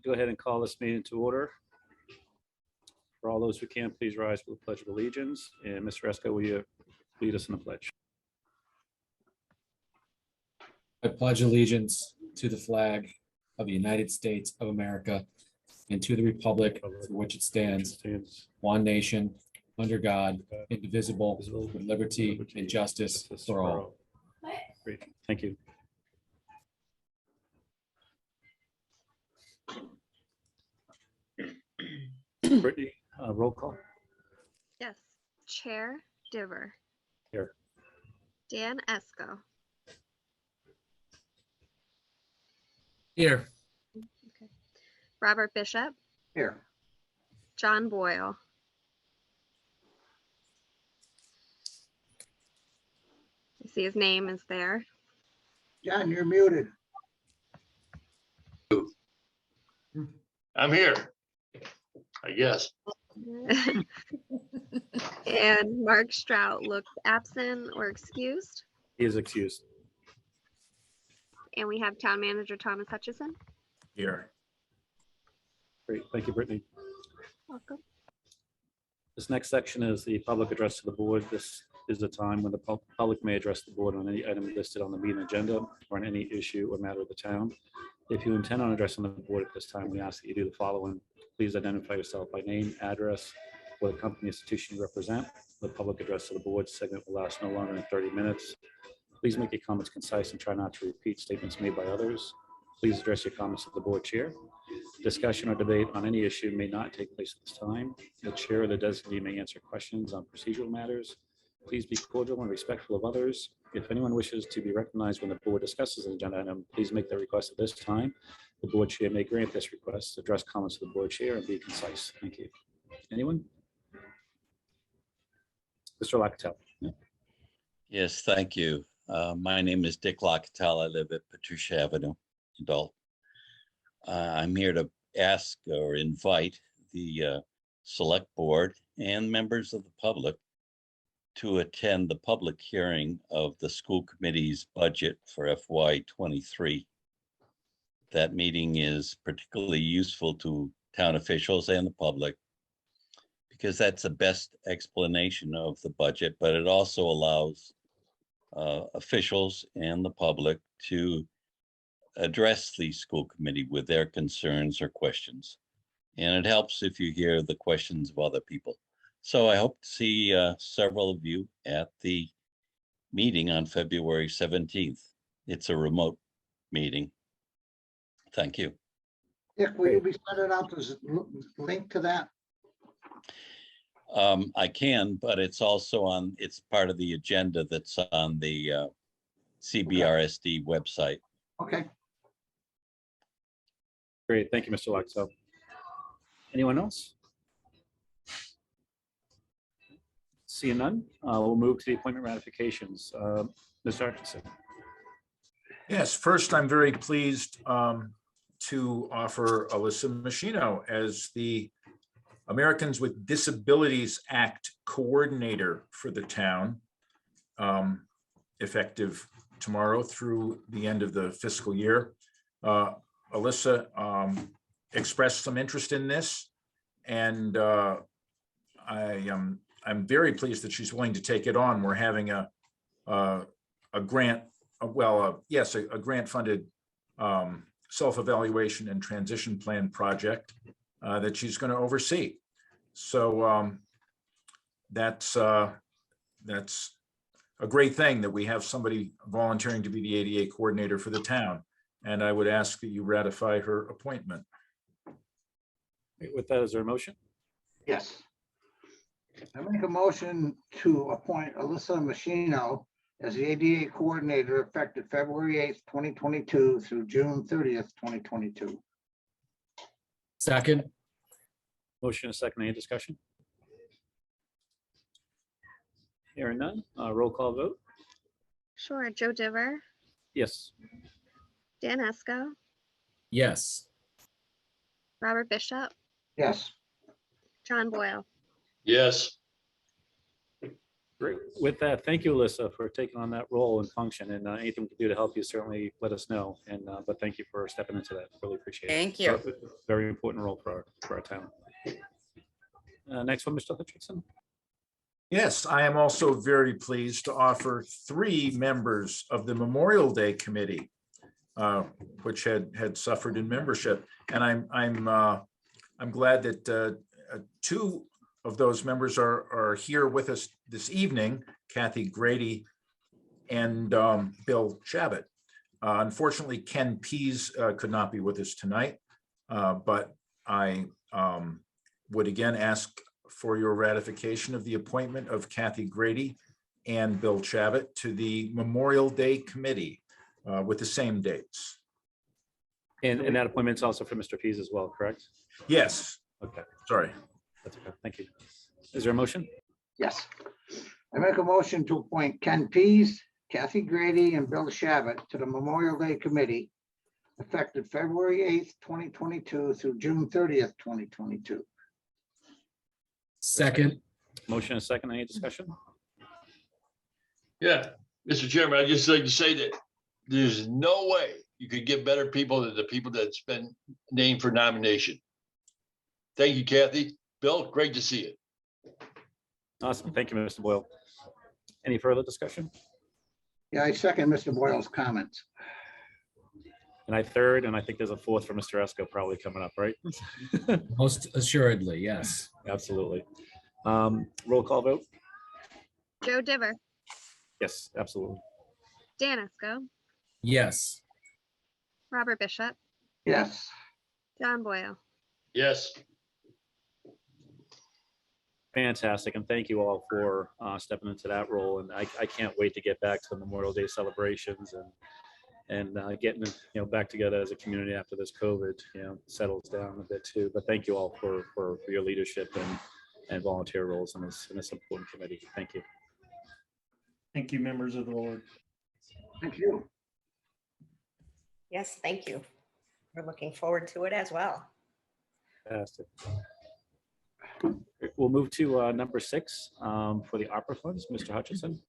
Go ahead and call this meeting to order. For all those who can, please rise for the Pledge of Allegiance. And Mr. Esco, will you lead us in the pledge? I pledge allegiance to the flag of the United States of America and to the republic for which it stands, one nation, under God, indivisible, with liberty and justice for all. Great, thank you. Brittany, roll call. Yes. Chair Diver. Here. Dan Esco. Here. Okay. Robert Bishop. Here. John Boyle. I see his name is there. John, you're muted. I'm here, I guess. And Mark Strout looks absent or excused. He is excused. And we have Town Manager Thomas Hutchison. Here. Great, thank you, Brittany. Welcome. This next section is the public address to the board. This is the time when the public may address the board on any item listed on the meeting agenda or on any issue or matter of the town. If you intend on addressing the board at this time, we ask that you do the following. Please identify yourself by name, address, or the company institution you represent. The public address to the board segment will last no longer than 30 minutes. Please make your comments concise and try not to repeat statements made by others. Please address your comments to the board chair. Discussion or debate on any issue may not take place at this time. The chair or the designee may answer questions on procedural matters. Please be cordial and respectful of others. If anyone wishes to be recognized when the board discusses an agenda item, please make the request at this time. The board chair may grant this request. Address comments to the board chair and be concise. Thank you. Anyone? Mr. Locatell. Yes, thank you. My name is Dick Locatell. I live at Patricia Avenue in Dalton. I'm here to ask or invite the select board and members of the public to attend the public hearing of the school committee's budget for FY23. That meeting is particularly useful to town officials and the public because that's the best explanation of the budget, but it also allows officials and the public to address the school committee with their concerns or questions. And it helps if you hear the questions of other people. So I hope to see several of you at the meeting on February 17th. It's a remote meeting. Thank you. Dick, will you be sending out this link to that? I can, but it's also on, it's part of the agenda that's on the CBRSD website. Okay. Great, thank you, Mr. Locatell. Anyone else? Seeing none, we'll move to the appointment ratifications. Mr. Atkinson. Yes, first, I'm very pleased to offer Alyssa Machino as the Americans with Disabilities Act coordinator for the town, effective tomorrow through the end of the fiscal year. Alyssa expressed some interest in this, and I'm very pleased that she's willing to take it on. We're having a grant, a grant-funded self-evaluation and transition plan project that she's going to oversee. So that's a great thing that we have somebody volunteering to be the ADA coordinator for the town. And I would ask that you ratify her appointment. With that, is there a motion? Yes. I make a motion to appoint Alyssa Machino as the ADA coordinator effective February 8th, 2022 through June 30th, 2022. Second. Motion and second, any discussion? Hearing none, roll call vote. Sure. Joe Diver. Yes. Dan Esco. Yes. Robert Bishop. Yes. John Boyle. Yes. Great. With that, thank you, Alyssa, for taking on that role and function, and anything we can do to help you, certainly let us know. And but thank you for stepping into that. Really appreciate it. Thank you. Very important role for our town. Next one, Mr. Hutchinson. Yes, I am also very pleased to offer 3 members of the Memorial Day Committee, which had suffered in membership, and I'm glad that 2 of those members are here with us this evening, Kathy Grady and Bill Shabbat. Unfortunately, Ken Pease could not be with us tonight, but I would again ask for your ratification of the appointment of Kathy Grady and Bill Shabbat to the Memorial Day Committee with the same dates. And that appointment's also for Mr. Pease as well, correct? Yes, Okay, sorry. that's okay. Thank you. Is there a motion? Yes. I make a motion to appoint Ken Pease, Kathy Grady, and Bill Shabbat to the Memorial Day Committee effective February 8th, 2022 through June 30th, 2022. Second, Motion and second. Any discussion? Yeah, Mr. Chairman, I'd just like to say that there's no way you could get better people than the people that's been named for nomination. Thank you, Kathy. Bill, great to see you. Awesome. Thank you, Mr. Boyle. Any further discussion? Yeah, I second Mr. Boyle's comments. And I third, and I think there's a fourth for Mr. Esco probably coming up, right? most assuredly, yes. Absolutely. Roll call vote? Joe Diver, Yes, absolutely. Dan Esco, Yes. Robert Bishop, Yes. John Boyle. Yes, Fantastic. And thank you all for stepping into that role. And I can't wait to get back to the Memorial Day celebrations and getting back together as a community after this COVID settles down a bit too. But thank you all for your leadership and volunteer roles in this important committee. Thank you. Thank you, members of the board. Thank you. Yes, thank you. We're looking forward to it as well. Fantastic. We'll move to number 6 for the opera funds. Mr. Hutchinson.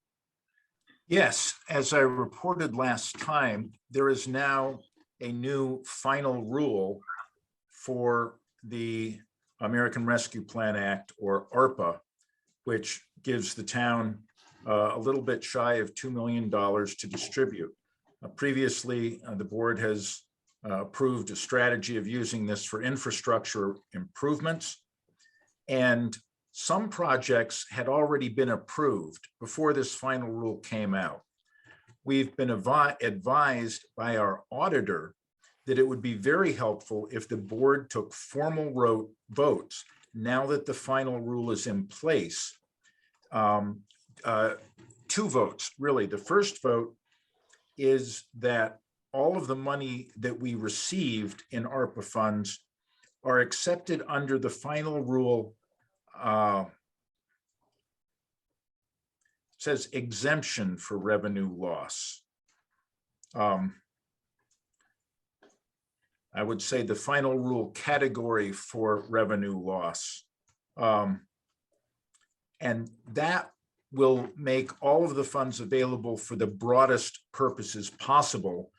Yes, as I reported last time, there is now a new final rule for the American Rescue Plan Act, or ARPA, which gives the town a little bit shy of $2 million to distribute. Previously, the board has approved a strategy of using this for infrastructure improvements. And some projects had already been approved before this final rule came out. We've been advised by our auditor that it would be very helpful if the board took formal votes now that the final rule is in place. 2 votes, really. The first vote is that all of the money that we received in ARPA funds are accepted under the final rule. Says exemption for revenue loss. I would say the final rule category for revenue loss. And that will make all of the funds available for the broadest purposes possible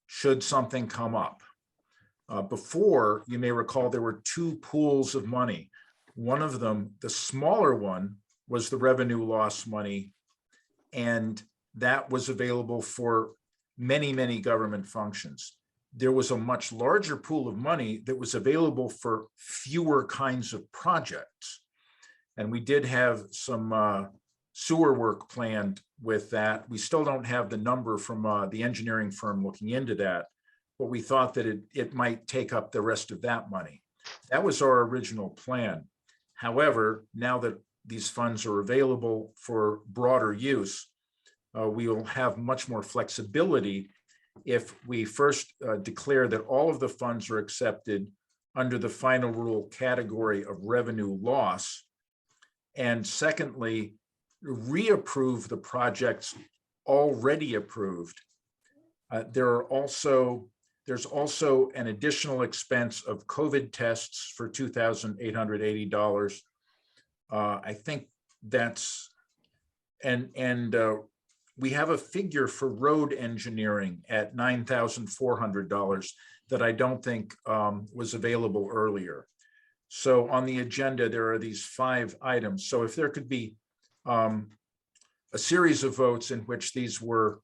should something come up. Before, you may recall, there were 2 pools of money. One of them, the smaller one, was the revenue loss money, and that was available for many, many government functions. There was a much larger pool of money that was available for fewer kinds of projects. And we did have some sewer work planned with that. We still don't have the number from the engineering firm looking into that, but we thought that it might take up the rest of that money. That was our original plan. However, now that these funds are available for broader use, we will have much more flexibility if we first declare that all of the funds are accepted under the final rule category of revenue loss. And secondly, reapprove the projects already approved. There's also an additional expense of COVID tests for $2,880. I think that's And we have a figure for road engineering at $9,400 that I don't think was available earlier. So on the agenda, there are these 5 items. So if there could be a series of votes in which these were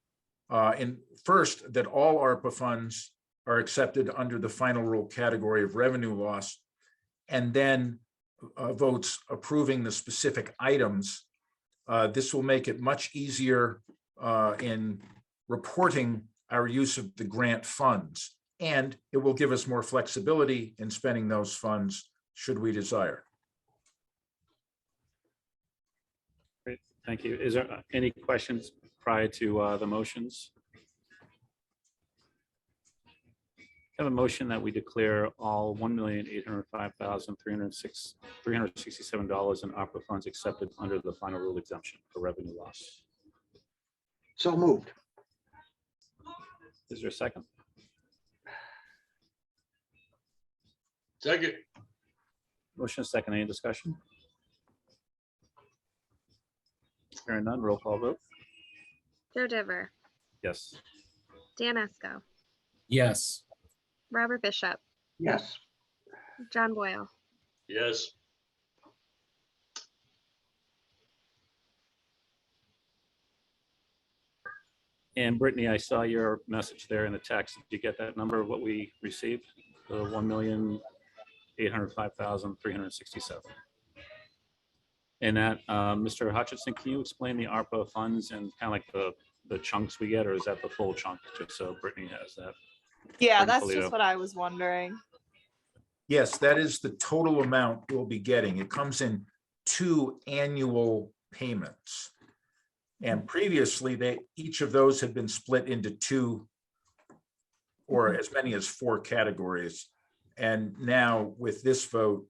first, that all ARPA funds are accepted under the final rule category of revenue loss, and then votes approving the specific items. This will make it much easier in reporting our use of the grant funds, and it will give us more flexibility in spending those funds should we desire. Great, thank you. Is there any questions prior to the motions? I have a motion that we declare all $1,805,367 in ARPA funds accepted under the final rule exemption for revenue loss. So moved. Is there a second? Second. Motion is second. Any discussion? Hearing none, roll call vote. Joe Dever, Yes. Dan Esco, Yes. Robert Bishop, Yes. John Boyle, Yes. And Brittany, I saw your message there in the text. Did you get that number of what we received? The 1,805,367. And that, Mr. Hutchinson, can you explain the ARPA funds and kind of like the chunks we get, or is that the full chunk? Just so Brittany has that. Yeah, Brittany that's Polito. just what I was wondering. Yes, that is the total amount we'll be getting. It comes in 2 annual payments. And previously, each of those had been split into 2 or as many as 4 categories. And now with this vote,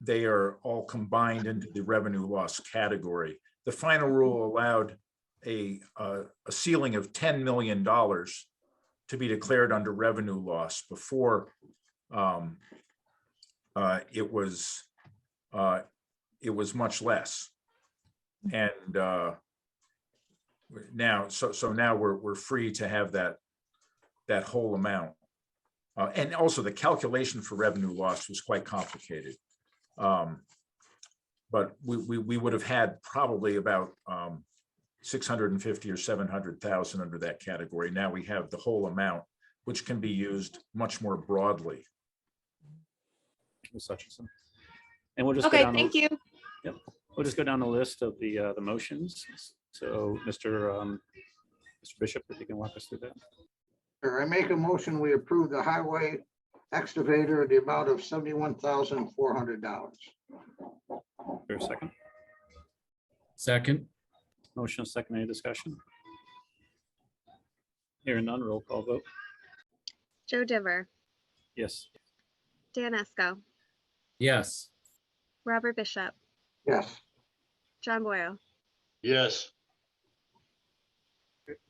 they are all combined into the revenue loss category. The final rule allowed a ceiling of $10 million to be declared under revenue loss. Before it was much less. And now, so now we're free to have that whole amount. And also the calculation for revenue loss was quite complicated. But we would have had probably about 650 or 700,000 under that category. Now we have the whole amount, which can be used much more broadly. Ms. Hutchinson. And we'll just go Okay, down. thank you. Yep. We'll just go down the list of the motions. So Mr. Bishop, if you can walk us through that. Sure, I make a motion, we approve the highway excavator at the amount of $71,400. For a second. Second. Motion is second. Any discussion? Hearing none, roll call vote. Joe Dever, Yes. Dan Esco, Yes. Robert Bishop, Yes. John Boyle, Yes.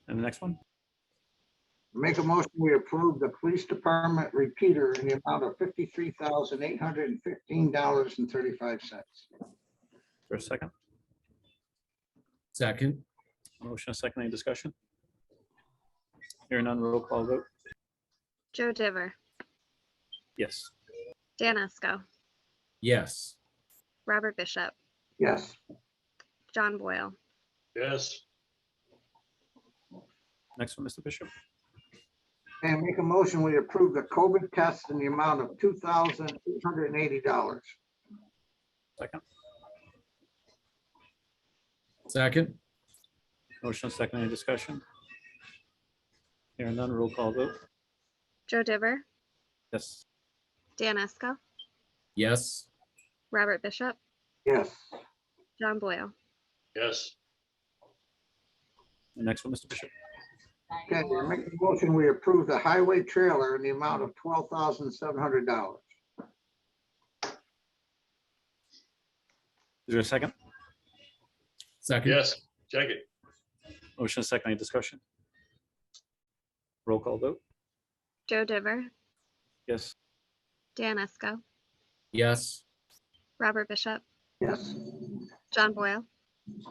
And the next one? Make a motion, we approve the police department repeater in the amount of $53,815.35. For a second. Second. Motion is second. Any discussion? Hearing none, roll call vote. Joe Dever, Yes. Dan Esco, Yes. Robert Bishop, Yes. John Boyle, Yes. Next one, Mr. Bishop. And make a motion, we approve the COVID test in the amount of $2,880. Second. Second. Motion is second. Any discussion? Hearing none, roll call vote. Joe Dever, Yes. Dan Esco, Yes. Robert Bishop, Yes. John Boyle, Yes. The next one, Mr. Bishop. Okay, I make a motion, we approve the highway trailer in the amount of $12,700. Is there a second? Second. Yes. Second. Motion is second. Any discussion? Roll call vote. Joe Dever, Yes. Dan Esco, Yes. Robert Bishop, Yes. John Boyle,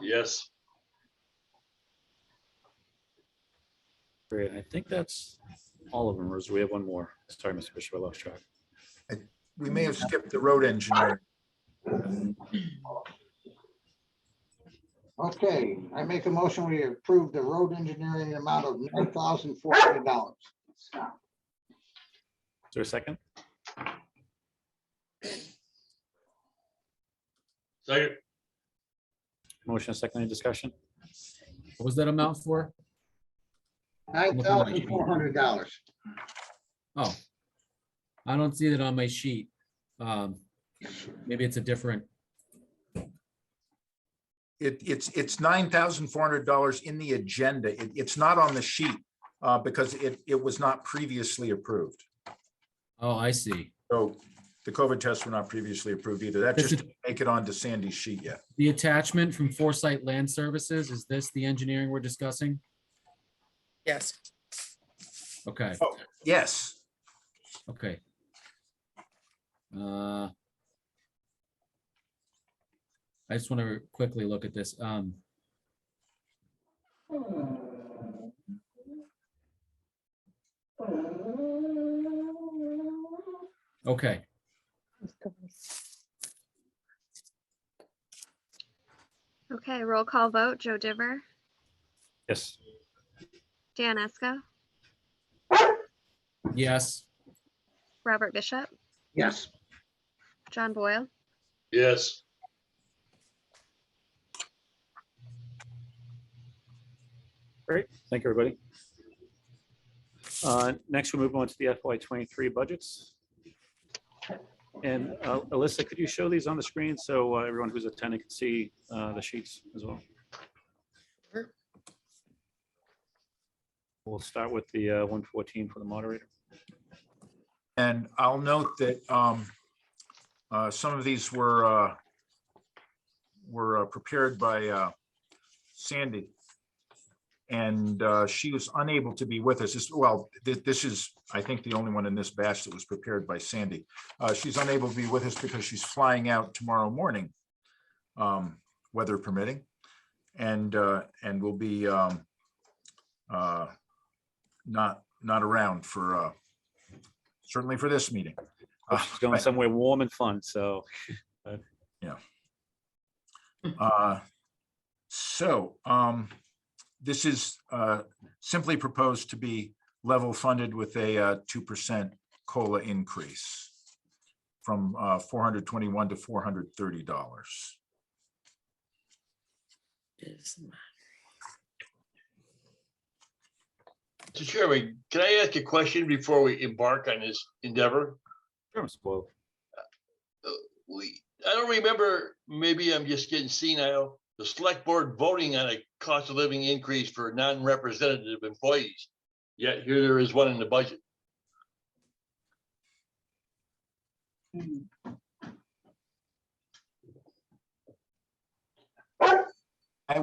Yes. Great. I think that's all of them. Or do we have one more? Sorry, Mr. Bishop, I lost track. We may have skipped the road engineer. Okay, I make a motion, we approve the road engineering amount of $9,400. Is there a second? Second, Motion and second, any discussion? What was that amount for? $9,400. Oh, I don't see that on my sheet. Maybe it's a different, It's $9,400 in the agenda. It's not on the sheet because it was not previously approved. oh, I see. So the COVID tests were not previously approved either. That This just is- didn't make it onto Sandy's sheet yet. The attachment from Foresight Land Services, is this the engineering we're discussing? Yes. Okay, Oh, yes. okay. I just want to quickly look at this. Okay, Okay, roll call vote. Joe Diver, Yes. Dan Esco, yes, Robert Bishop, Yes, John Boyle, yes, Great. Thank you, everybody. Next, we'll move on to the FY23 budgets. And Alyssa, could you show these on the screen so everyone who's attending can see the sheets as well? Sure. We'll start with the 114 for the moderator. And I'll note that some of these were prepared by Sandy. And she was unable to be with us. This is, I think, the only one in this batch that was prepared by Sandy. She's unable to be with us because she's flying out tomorrow morning, weather permitting, and will be not around for certainly for this meeting. She's going somewhere warm and fun, so. This is simply proposed to be level funded with a 2% COLA increase from $421 to $430. Mr. Chairman, can I ask a question before we embark on this endeavor? Sure, Mr. Boyle. I don't remember, maybe I'm just getting senile, the select board voting on a cost of living increase for non-representative employees. Yet here there is one in the budget. I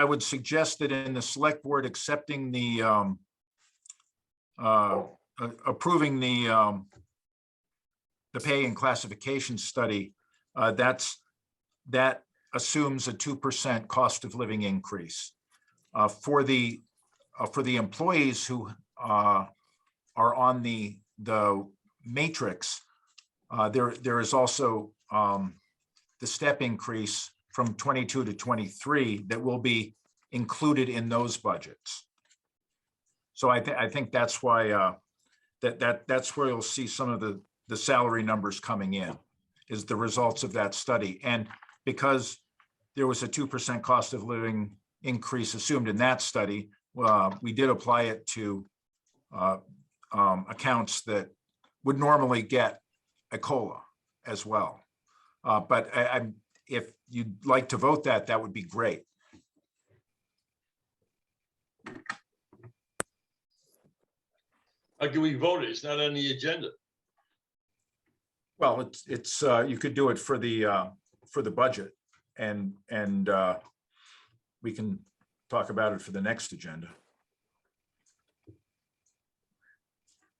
would suggest that in the select board accepting the approving the pay and classification study, that assumes a 2% cost of living increase. For the employees who are on the matrix, there is also the step increase from 22 to 23 that will be included in those budgets. So I think that's why that's where you'll see some of the salary numbers coming in, is the results of that study. And because there was a 2% cost of living increase assumed in that study, we did apply it to accounts that would normally get a COLA as well. But if you'd like to vote that, that would be great. How can we vote it? It's not on the agenda. Well, it's you could do it for the budget, and we can talk about it for the next agenda.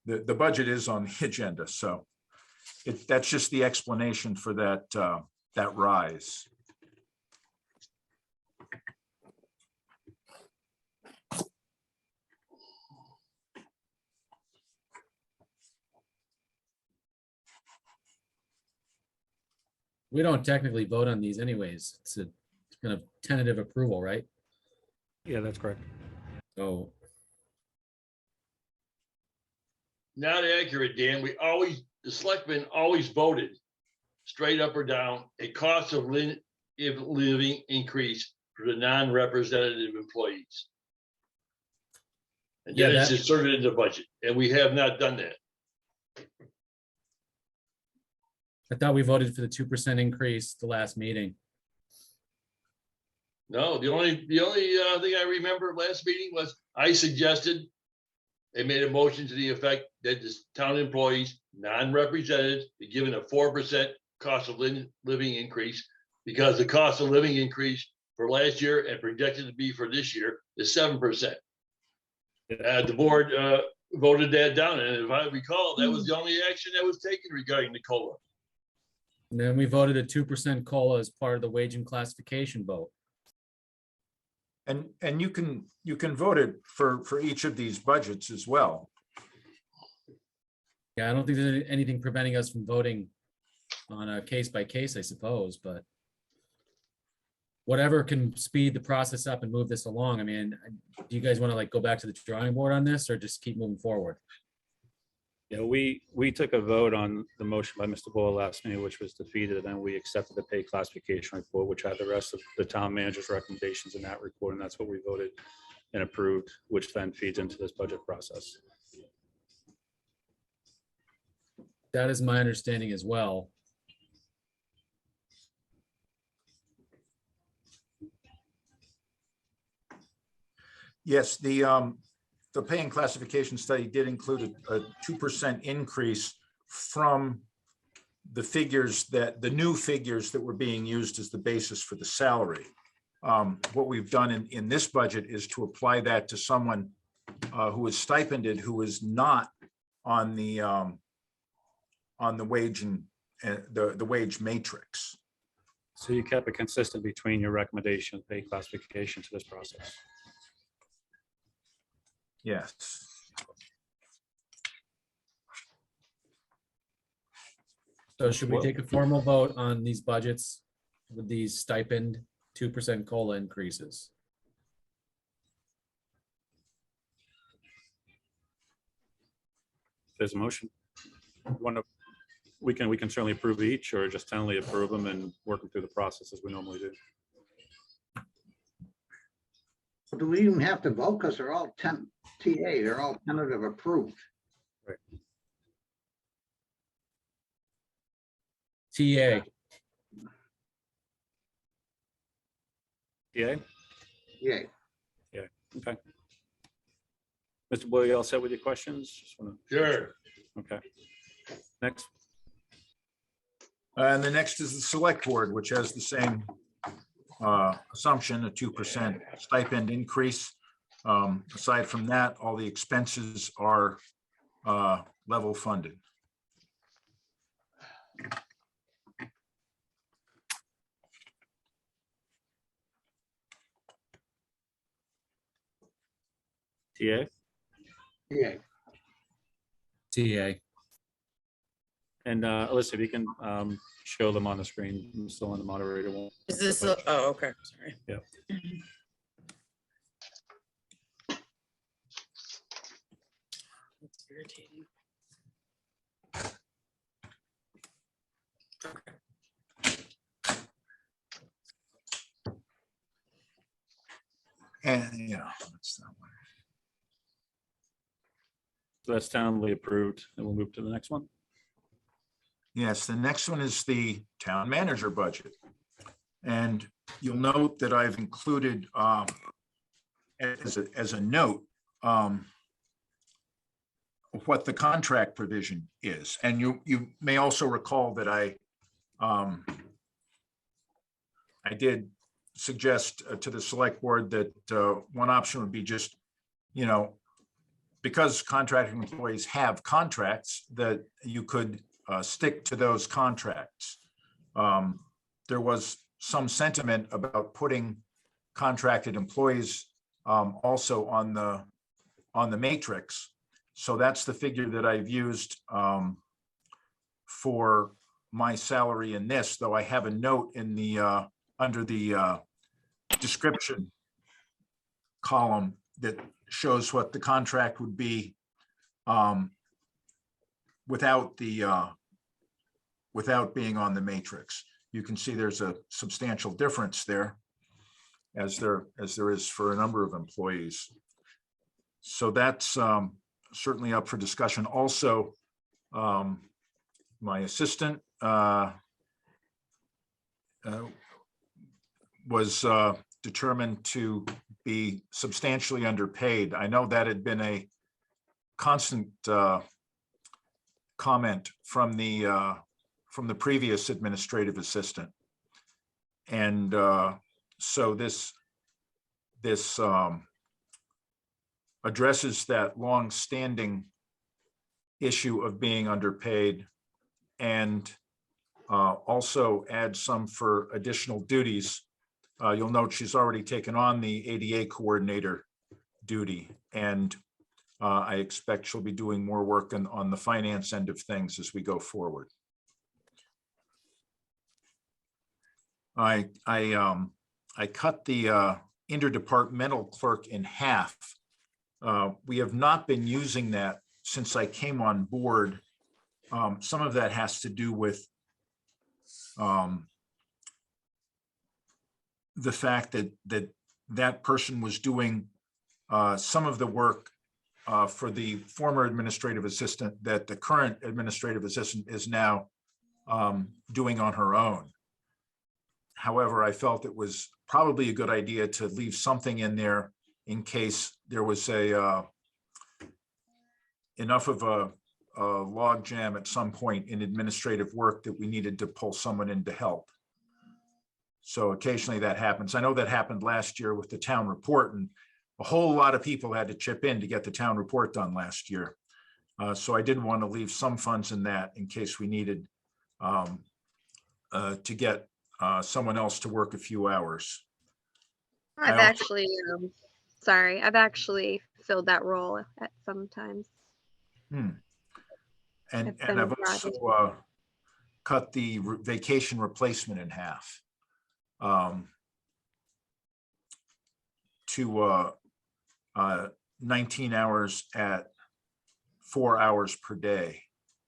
The budget is on the agenda, so that's just the explanation for that rise. We don't technically vote on these anyways. It's kind of tentative approval, right? Yeah, that's correct. So Not accurate, Dan. The selectmen always voted straight up or down, a cost of living increase for the non-representative employees. And then Yeah, it's inserted in the budget, and we have not done that. I thought we voted for the 2% increase the last meeting. No, the only thing I remember last meeting was I suggested they made a motion to the effect that the town employees, non-represented, be given a 4% cost of living increase because the cost of living increase for last year and projected to be for this year is 7%. The board voted that down, and if I recall, that was the only action that was taken regarding the COLA. And then we voted a 2% COLA as part of the wage and classification vote. And you can vote it for each of these budgets as well. Yeah, I don't think there's anything preventing us from voting on a case by case, I suppose, but whatever can speed the process up and move this along. I mean, do you guys want to like go back to the drawing board on this or just keep moving forward? Yeah, we took a vote on the motion by Mr. Boyle last meeting, which was defeated, and then we accepted the pay classification report, which had the rest of the town manager's recommendations in that report, and that's what we voted and approved, which then feeds into this budget process. That is my understanding as well. Yes, the pay and classification study did include a 2% increase from the figures the new figures that were being used as the basis for the salary. What we've done in this budget is to apply that to someone who is stipended, who is not on the wage and the wage matrix. So you kept it consistent between your recommendation and pay classification to this process. Yes. So should we take a formal vote on these budgets with these stipend 2% COLA increases? There's a motion. We can certainly approve each, or just tentatively approve them and work them through the process as we normally do. Do we even have to vote? Because they're all TA, they're all tentative approved. Right. TA. Yeah. Yeah. Okay. Mr. Boyle, you all set with your questions? Just wanna. Sure. Okay. Next. And the next is the select board, which has the same assumption, a 2% stipend increase. Aside from that, all the expenses are level funded. TA. Yeah. TA. And Alyssa, if you can show them on the screen, I'm still on the moderator one. Is this, oh, okay, sorry. Yeah. That's irritating. And yeah, that's that one. So that's tentatively approved, and we'll move to the next one. Yes, the next one is the town manager budget. And you'll note that I've included as a note what the contract provision is. And you may also recall that I did suggest to the select board that one option would be just, because contracting employees have contracts, that you could stick to those contracts. There was some sentiment about putting contracted employees also on the matrix. So that's the figure that I've used for my salary in this, though I have a note in the, under the description column that shows what the contract would be without being on the matrix. You can see there's a substantial difference there, as there is for a number of employees. So that's certainly up for discussion. Also, my assistant was determined to be substantially underpaid. I know that had been a constant comment from the previous administrative assistant. And so this addresses that long-standing issue of being underpaid, and also adds some for additional duties. You'll note she's already taken on the ADA coordinator duty, and I expect she'll be doing more work on the finance end of things as we go forward. I cut the interdepartmental clerk in half. We have not been using that since I came on board. Some of that has to do with the fact that person was doing some of the work for the former administrative assistant that the current administrative assistant is now doing on her own. However, I felt it was probably a good idea to leave something in there in case there was enough of a log jam at some point in administrative work that we needed to pull someone in to help. So occasionally that happens. I know that happened last year with the town report, and a whole lot of people had to chip in to get the town report done last year. So I didn't want to leave some funds in that in case we needed to get someone else to work a few hours. I've actually, sorry, I've actually filled that role at some times. And It's been I've brought also cut the vacation replacement in half to 19 hours at 4 hours per day.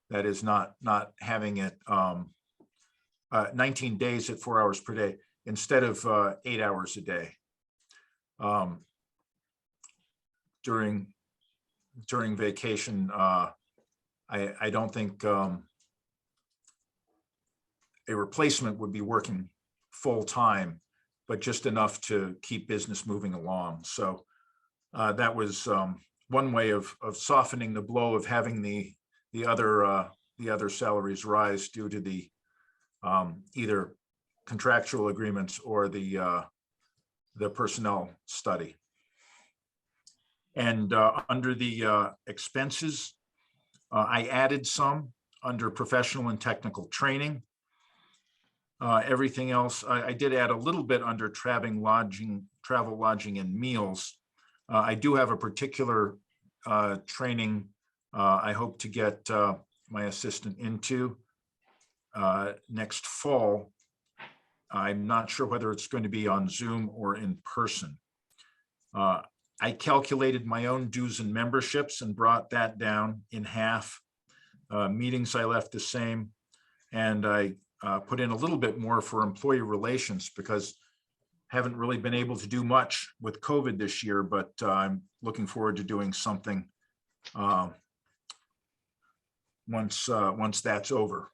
That is not having it 19 days at 4 hours per day instead of 8 hours a day. During vacation, I don't think a replacement would be working full time, but just enough to keep business moving along. So that was one way of softening the blow of having the other salaries rise due to the either contractual agreements or the personnel study. And under the expenses, I added some under professional and technical training. Everything else, I did add a little bit under travel, lodging, and meals. I do have a particular training I hope to get my assistant into next fall. I'm not sure whether it's going to be on Zoom or in person. I calculated my own dues and memberships and brought that down in half. Meetings I left the same, and I put in a little bit more for employee relations because haven't really been able to do much with COVID this year, but I'm looking forward to doing something once that's over.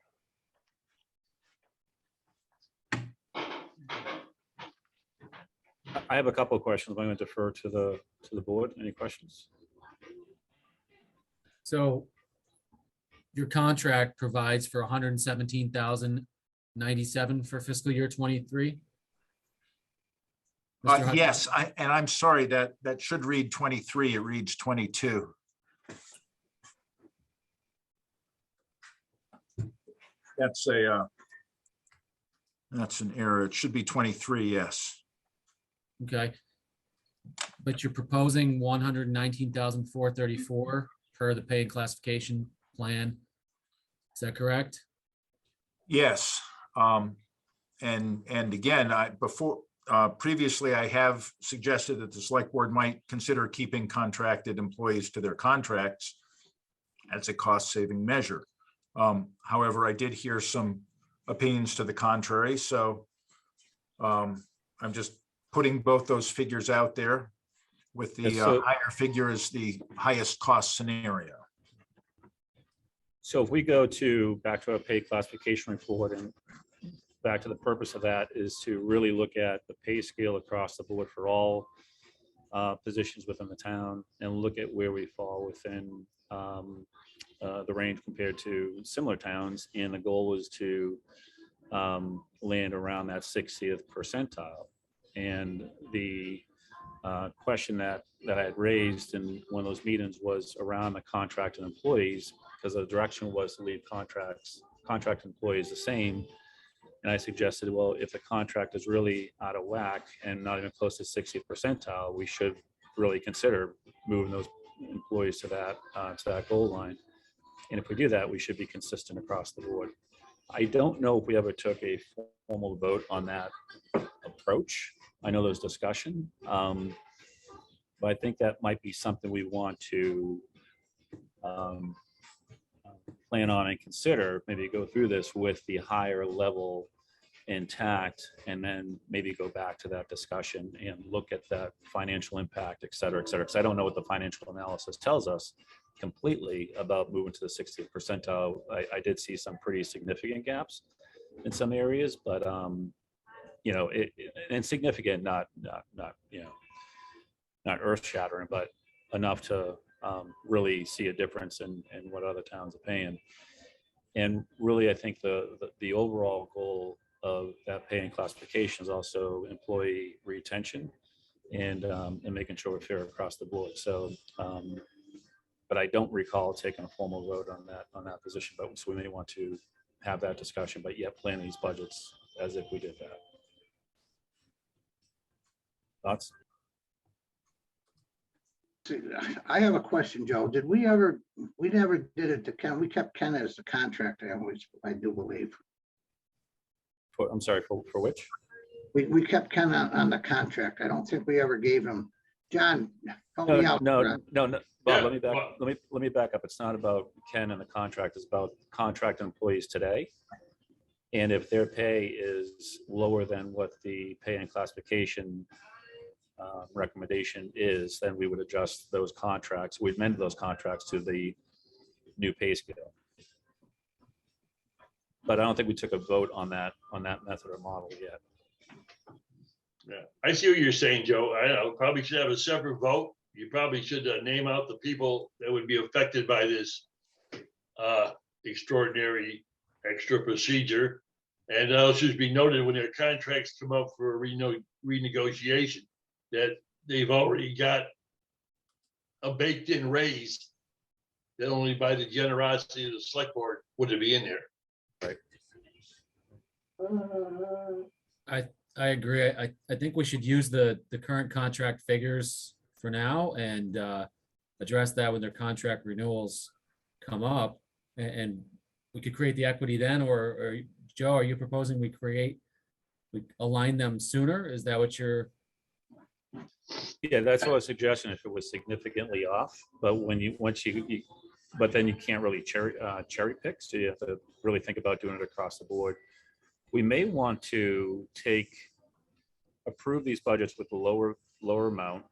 I have a couple of questions. I'm going to defer to the board. Any questions? So your contract provides for 117,097 for fiscal year 23. Yes, and I'm sorry that should read 23. It reads 22. That's an error. It should be 23. Yes. Okay. But you're proposing 119,434 per the pay and classification plan. Is that correct? Yes. And again, previously, I have suggested that the select board might consider keeping contracted employees to their contracts as a cost-saving measure. However, I did hear some opinions to the contrary, so I'm just putting both those figures out there with the Yes, so- higher figure is the highest cost scenario. So if we go back to our pay classification report, and back to the purpose of that is to really look at the pay scale across the board for all positions within the town and look at where we fall within the range compared to similar towns. And the goal is to land around that 60th percentile. And the question that I had raised in one of those meetings was around the contracted employees, because the direction was to leave contract employees the same. And I suggested, well, if the contract is really out of whack and not even close to 60th percentile, we should really consider moving those employees to that goal line. And if we do that, we should be consistent across the board. I don't know if we ever took a formal vote on that approach. I know there's discussion, but I think that might be something we want to plan on and consider, maybe go through this with the higher level intact, and then maybe go back to that discussion and look at that financial impact, et cetera, because I don't know what the financial analysis tells us completely about moving to the 60th percentile. I did see some pretty significant gaps in some areas, but insignificant, not earth shattering, but enough to really see a difference in what other towns are paying. And really, I think the overall goal of that pay and classification is also employee retention and making sure we're fair across the board. So, but I don't recall taking a formal vote on that position, but so we may want to have that discussion, but yet plan these budgets as if we did that. Thoughts? I have a question, Joe. We never did it to Ken. We kept Ken as the contractor, I do believe. I'm sorry, for which? We kept Ken on the contract. I don't think we ever gave him. John, help me out. No. Bob, Yeah, let me back up. It's not about Ken and the contract. It's about contract employees today. And if their pay is lower than what the pay and classification recommendation is, then we would adjust those contracts. We'd amend those contracts to the new pay scale. But I don't think we took a vote on that method or model yet. Yeah, I see what you're saying, Joe. I know, probably should have a separate vote. You probably should name out the people that would be affected by this extraordinary extra procedure. And it should be noted when their contracts come up for renegotiation that they've already got a baked in raise that only by the generosity of the select board would it be in there. I agree. I think we should use the current contract figures for now and address that when their contract renewals come up. And we could create the equity then, or Joe, are you proposing we align them sooner? Is that what you're? Yeah, that's what I was suggesting, if it was significantly off, but but then you can't really cherry pick, so you have to really think about doing it across the board. We may want to approve these budgets with the lower amount,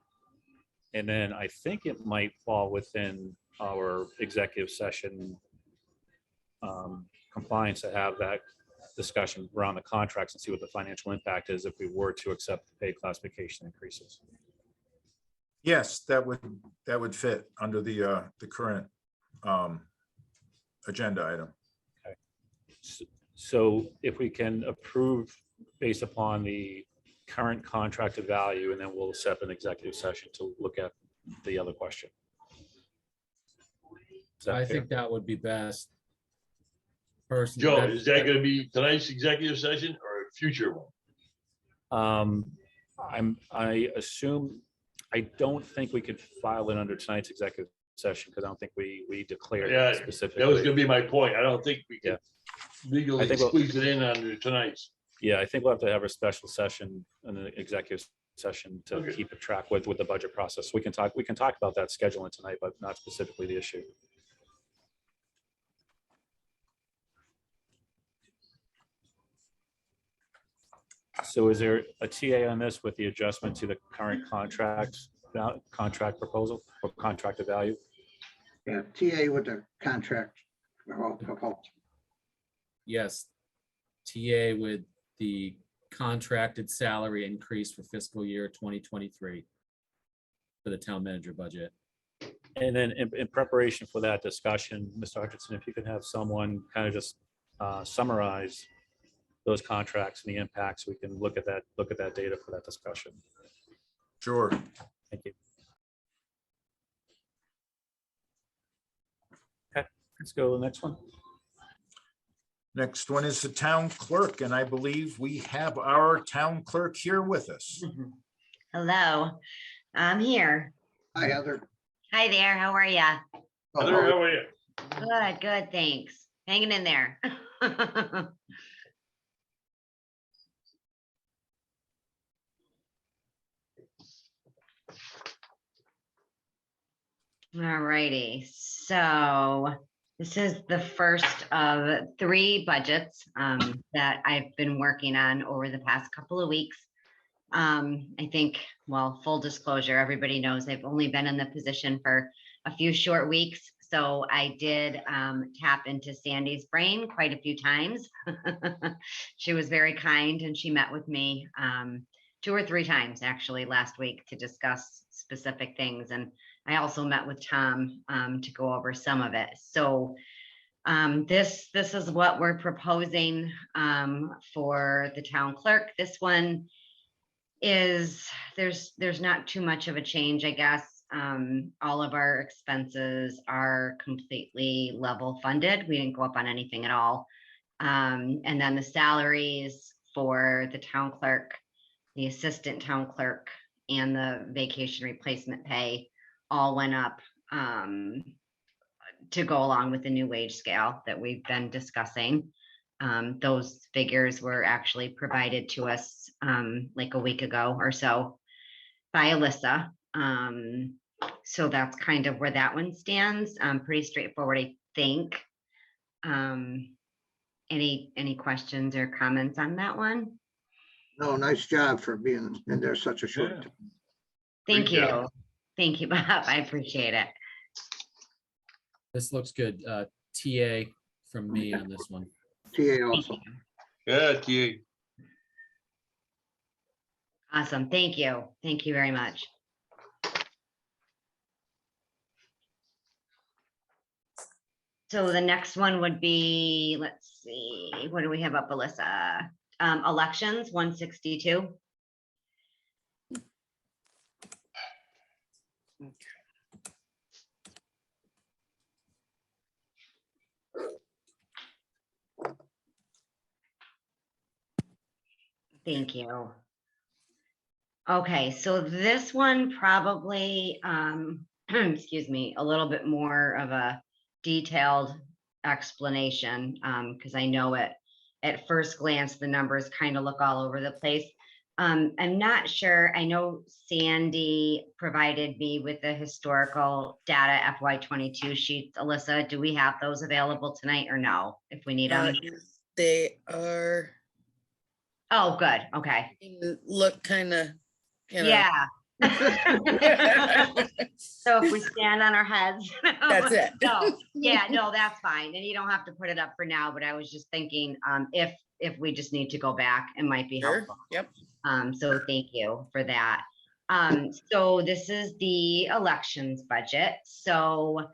and then I think it might fall within our executive session compliance to have that discussion around the contracts and see what the financial impact is if we were to accept the pay classification increases. Yes, that would fit under the current agenda item. Okay. So if we can approve based upon the current contracted value, and then we'll set an executive session to look at the other question. I think that would be best. Personally, Joe, is that going to be tonight's executive session or a future one? I assume, I don't think we could file it under tonight's executive session because I don't think we declared Yeah, it specifically. that was going to be my point. I don't think we can. legally think we'll- squeeze it in under tonight's. Yeah, I think we'll have to have a special session, an executive session to Okay. keep a track with the budget process. We can talk about that scheduling tonight, but not specifically the issue. So is there a TA on this with the adjustment to the current contract proposal or contracted value? Yeah, TA with the contract. Proposal. Yes. TA with the contracted salary increase for fiscal year 2023 for the town manager budget. And then in preparation for that discussion, Mr. Hutchinson, if you could have someone kind of just summarize those contracts and the impacts, we can look at that data for that discussion. Sure. Thank you. Okay, let's go to the next one. Next one is the town clerk, and I believe we have our town clerk here with us. Hello, I'm here. Hi, Heather. Hi there, how are ya? Heather, how are you? Good, good, thanks. Hanging in there. All righty, so this is the first of 3 budgets that I've been working on over the past couple of weeks. I think, well, full disclosure, everybody knows I've only been in the position for a few short weeks. So I did tap into Sandy's brain quite a few times. She was very kind and she met with me 2 or 3 times actually last week to discuss specific things. And I also met with Tom to go over some of it. So this is what we're proposing for the town clerk. This one is, there's not too much of a change, I guess. All of our expenses are completely level funded. We didn't go up on anything at all. And then the salaries for the town clerk, the assistant town clerk, and the vacation replacement pay all went up to go along with the new wage scale that we've been discussing. Those figures were actually provided to us like a week ago or so by Alyssa. So that's kind of where that one stands. Pretty straightforward, I think. Any questions or comments on that one? No, nice job for being in there such a short Yeah. time. Thank Great you. job. Thank you, Bob. I appreciate it. This looks good. TA from me on this one. TA also. Yeah, TA. Awesome. Thank you. Thank you very much. So the next one would be, let's see, what do we have up, Alyssa? Elections, 162. Thank you. Okay, so this one probably, excuse me, a little bit more of a detailed explanation, because I know at first glance, the numbers kind of look all over the place. I'm not sure. I know Sandy provided me with the historical data FY22 sheets. Alyssa, do we have those available tonight or no, if we need them? They are, Oh, good. Okay. look kind of, Yeah. So if we stand on our heads. That's it. No, yeah, no, that's fine. And you don't have to put it up for now, but I was just thinking, if we just need to go back, it might be Sure. helpful. Yep. So thank you for that. So this is the elections budget. So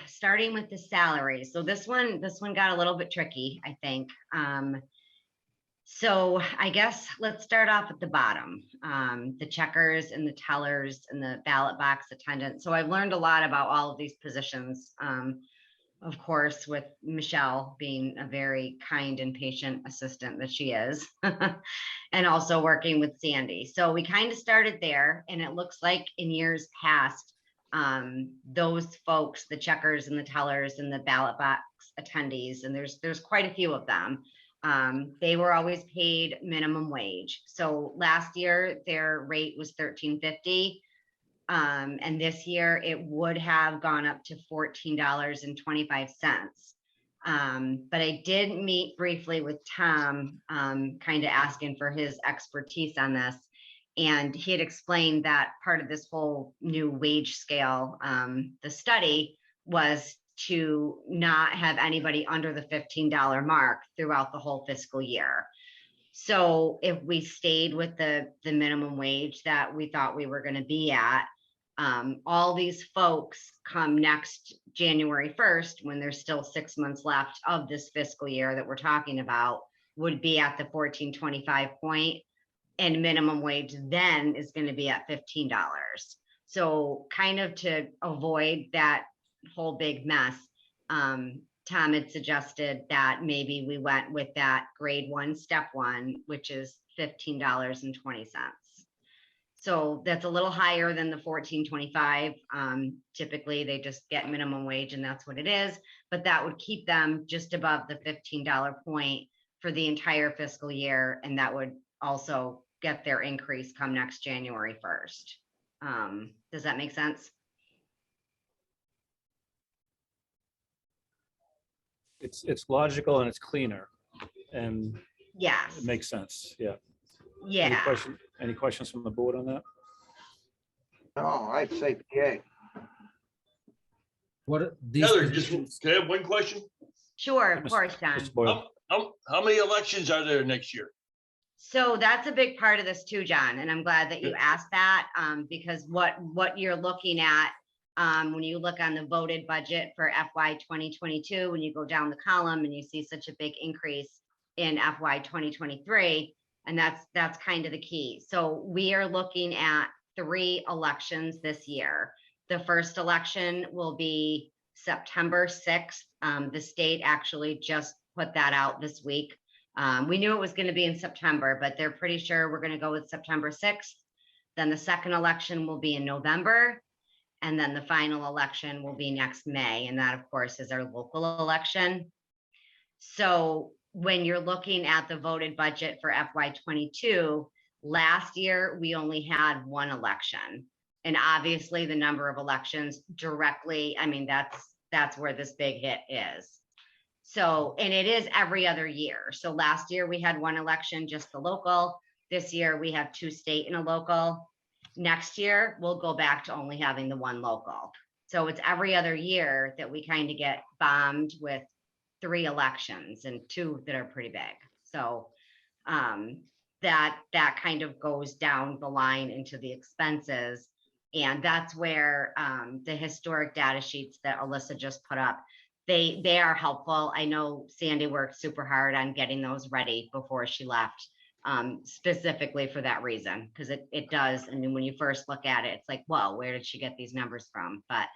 starting with the salary. So this one got a little bit tricky, I think. So I guess let's start off at the bottom, the checkers and the tellers and the ballot box attendant. So I've learned a lot about all of these positions, of course, with Michelle being a very kind and patient assistant that she is, and also working with Sandy. So we kind of started there, and it looks like in years past, those folks, the checkers and the tellers and the ballot box attendees, and there's quite a few of them. They were always paid minimum wage. So last year their rate was $13.50. And this year it would have gone up to $14.25. But I did meet briefly with Tom, kind of asking for his expertise on this. And he had explained that part of this whole new wage scale, the study was to not have anybody under the $15 mark throughout the whole fiscal year. So if we stayed with the minimum wage that we thought we were going to be at, all these folks come next January 1st, when there's still 6 months left of this fiscal year that we're talking about, would be at the $14.25 point, and minimum wage then is going to be at $15. So kind of to avoid that whole big mess, Tom had suggested that maybe we went with that grade 1, step 1, which is $15.20. So that's a little higher than the $14.25. Typically they just get minimum wage and that's what it is, but that would keep them just above the $15 point for the entire fiscal year. And that would also get their increase come next January 1st. Does that make sense? It's logical and it's cleaner, and Yes. it makes sense. Yeah. Yeah. Any questions from the board on that? No, I'd say PA. What are these Heather, just, positions? can I have one question? Sure, of course, John. Mr. Boyle? How many elections are there next year? So that's a big part of this too, John, and I'm glad that you asked that, because what you're looking at, when you look on the voted budget for FY 2022, when you go down the column and you see such a big increase in FY 2023, and that's kind of the key. So we are looking at 3 elections this year. The first election will be September 6th. The state actually just put that out this week. We knew it was going to be in September, but they're pretty sure we're going to go with September 6th. Then the second election will be in November. And then the final election will be next May. And that, of course, is our local election. So when you're looking at the voted budget for FY22, last year, we only had 1 election. And obviously the number of elections directly, I mean, that's where this big hit is. So, and it is every other year. So last year we had 1 election, just the local. This year we have 2 state and a local. Next year, we'll go back to only having the 1 local. So it's every other year that we kind of get bombed with 3 elections and 2 that are pretty big. So that kind of goes down the line into the expenses. And that's where the historic data sheets that Alyssa just put up, they are helpful. I know Sandy worked super hard on getting those ready before she left, specifically for that reason, because it does. I mean, when you first look at it, it's like, whoa, where did she get these numbers from? But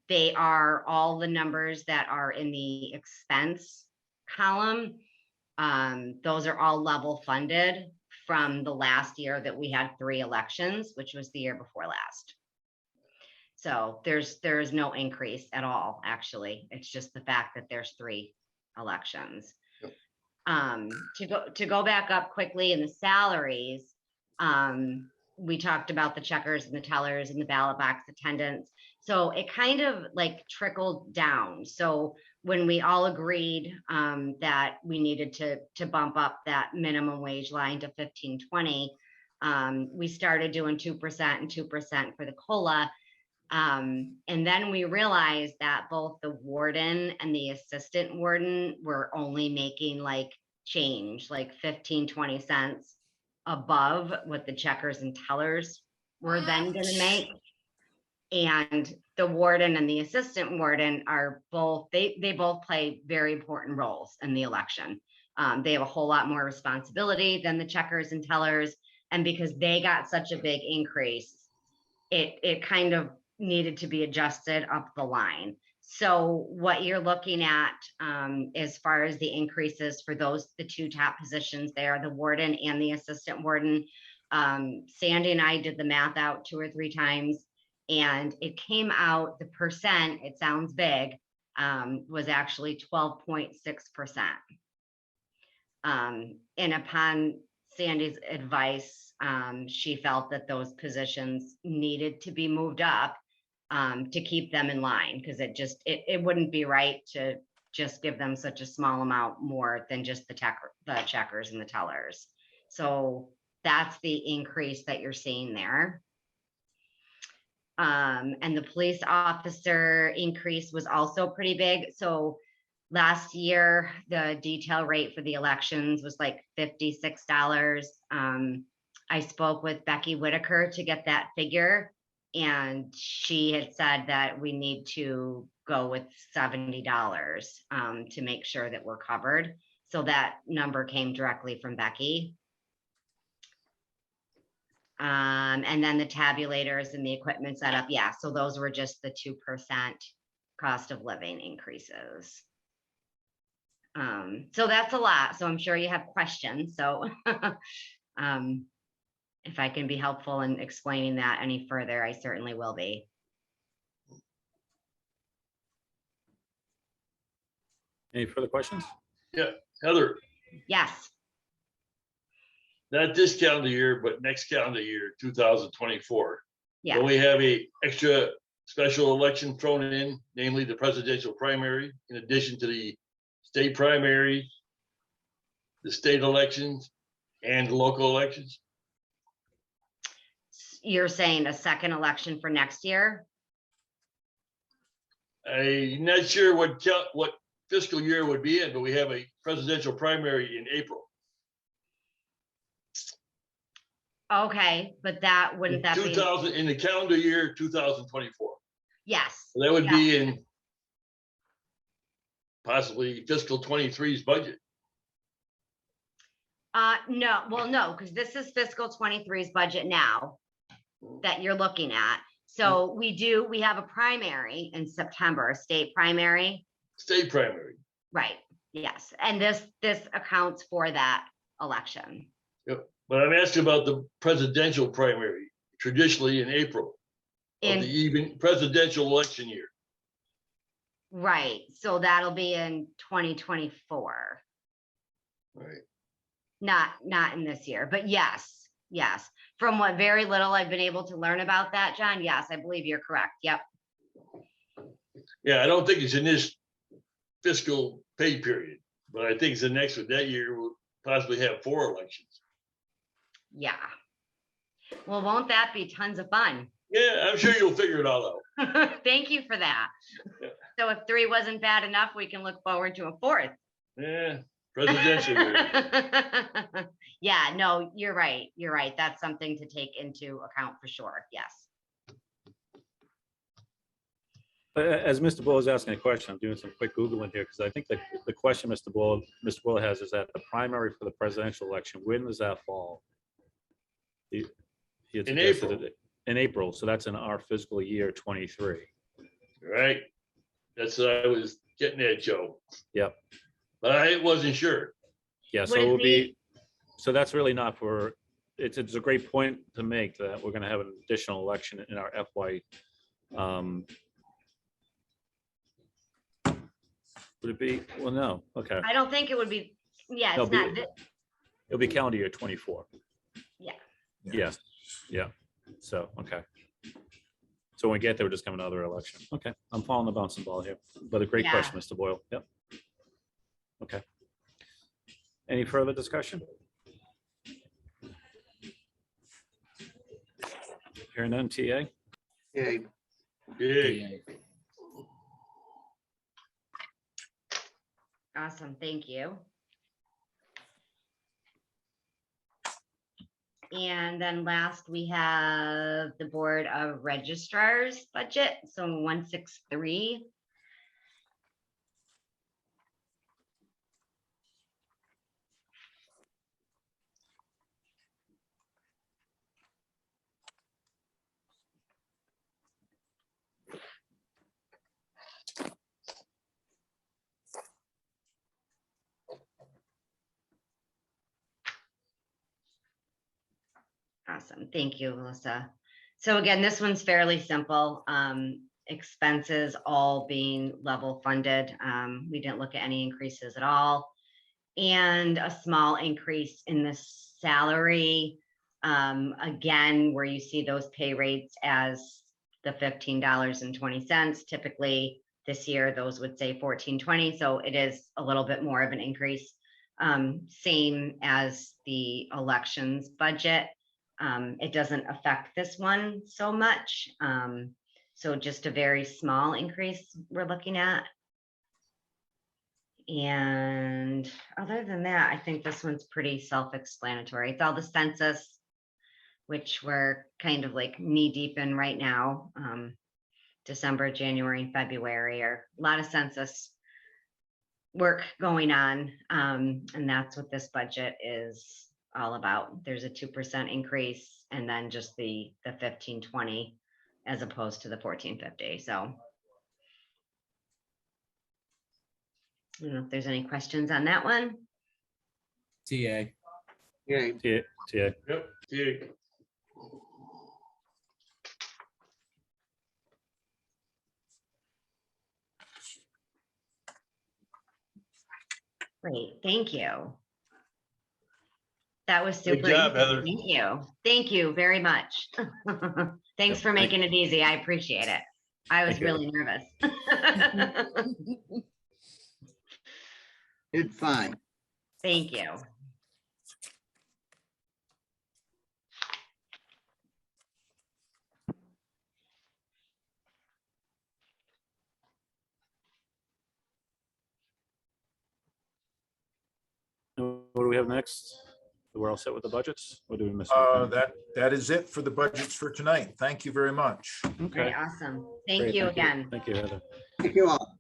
they are all the numbers that are in the expense column. Those are all level funded from the last year that we had 3 elections, which was the year before last. So there's no increase at all, actually. It's just the fact that there's 3 elections. To go back up quickly in the salaries, we talked about the checkers and the tellers and the ballot box attendants. So it kind of like trickled down. So when we all agreed that we needed to bump up that minimum wage line to $15.20, we started doing 2% and 2% for the COLA. And then we realized that both the warden and the assistant warden were only making like 15-20 cents above what the checkers and tellers were then going to make. And the warden and the assistant warden are both, they both play very important roles in the election. They have a whole lot more responsibility than the checkers and tellers. And because they got such a big increase, it kind of needed to be adjusted up the line. So what you're looking at as far as the increases for the 2 top positions there, the warden and the assistant warden, Sandy and I did the math out 2 or 3 times. And it came out, the percent, it sounds big, was actually 12.6%. And upon Sandy's advice, she felt that those positions needed to be moved up to keep them in line, because it wouldn't be right to just give them such a small amount more than just the checkers and the tellers. So that's the increase that you're seeing there. And the police officer increase was also pretty big. So last year, the detail rate for the elections was like $56. I spoke with Becky Whitaker to get that figure, and she had said that we need to go with $70 to make sure that we're covered. So that number came directly from Becky. And then the tabulators and the equipment setup, yeah, so those were just the 2% cost of living increases. So that's a lot. So I'm sure you have questions. So if I can be helpful in explaining that any further, I certainly will be. Any further questions? Yeah, Heather, Yes. not this calendar year, but next calendar year, 2024. Yeah. Will we have a extra special election thrown in, namely the presidential primary, in addition to the state primary, the state elections, and local elections? You're saying a second election for next year? I'm not sure what fiscal year it would be in, but we have a presidential primary in April. Okay, but that wouldn't that be? 2000 in the calendar year 2024. Yes. So that would be in possibly fiscal 23's budget. No, well, no, because this is fiscal 23's budget now that you're looking at. So we have a primary in September, a state primary. State primary. Right, yes. And this accounts for that election. Yep. But I'm asking about the presidential primary, traditionally in April of the even presidential election year. Right, so that'll be in 2024. Right. Not in this year, but yes. From what very little I've been able to learn about that, John, yes, I believe you're correct. Yep. Yeah, I don't think it's in this fiscal pay period, but I think it's the next one. That year we'll possibly have 4 elections. Yeah. Well, won't that be tons of fun? Yeah, I'm sure you'll figure it all out. Thank you for that. Yeah. So if 3 wasn't bad enough, we can look forward to a 4th. Yeah, presidential year. Yeah, no, you're right. You're right. That's something to take into account for sure. Yes. As Mr. Bull is asking a question, I'm doing some quick Googling here because I think that the question Mr. Bull has is that the primary for the presidential election, when does that fall? He had In suggested April. In April, so that's in our fiscal year 23. Right. That's what I was getting at, Joe. Yep. But I wasn't sure. Yeah, so Would it it will be, be- so that's really not for, it's a great point to make that we're gonna have an additional election in our FY. Would it be, well, no, okay. I don't think it would be, yeah, It'll it's not, It'll be calendar year 24. yeah. Yes, yeah, so, okay. So when we get there, we're just coming another election. Okay, I'm following the bouncing ball here, but a great Yeah. question, Mr. Boyle. Yep. Okay. Any further discussion? Hearing none, TA? Yeah, Yeah. Awesome, thank you. And then last, we have the Board of Registrars budget, so 163. Awesome, thank you, Melissa. So again, this one's fairly simple. Expenses all being level funded. We didn't look at any increases at all. And a small increase in the salary. Again, where you see those pay rates as the $15.20. Typically this year, those would say $14.20. So it is a little bit more of an increase. Same as the elections budget. It doesn't affect this one so much. So just a very small increase we're looking at. And other than that, I think this one's pretty self-explanatory. It's all the census, which we're kind of like knee deep in right now. December, January, and February are a lot of census work going on. And that's what this budget is all about. There's a 2% increase and then just the 1520 as opposed to the 1450. So I don't know if there's any questions on that one. TA. Yeah, Yeah, yeah. Yep. Yeah. Great, thank you. That was Good super job, easy. Heather. Thank you. Thank you very much. Thanks for Thank making it easy. I appreciate it. I was Thank you. really nervous. did fine. Thank you. What do we have next? We're all set with the budgets? What do we miss? That is it for the budgets for tonight. Thank you very much. Okay, Okay. awesome. Thank Great, you again. Thank you, Heather. Thank you all.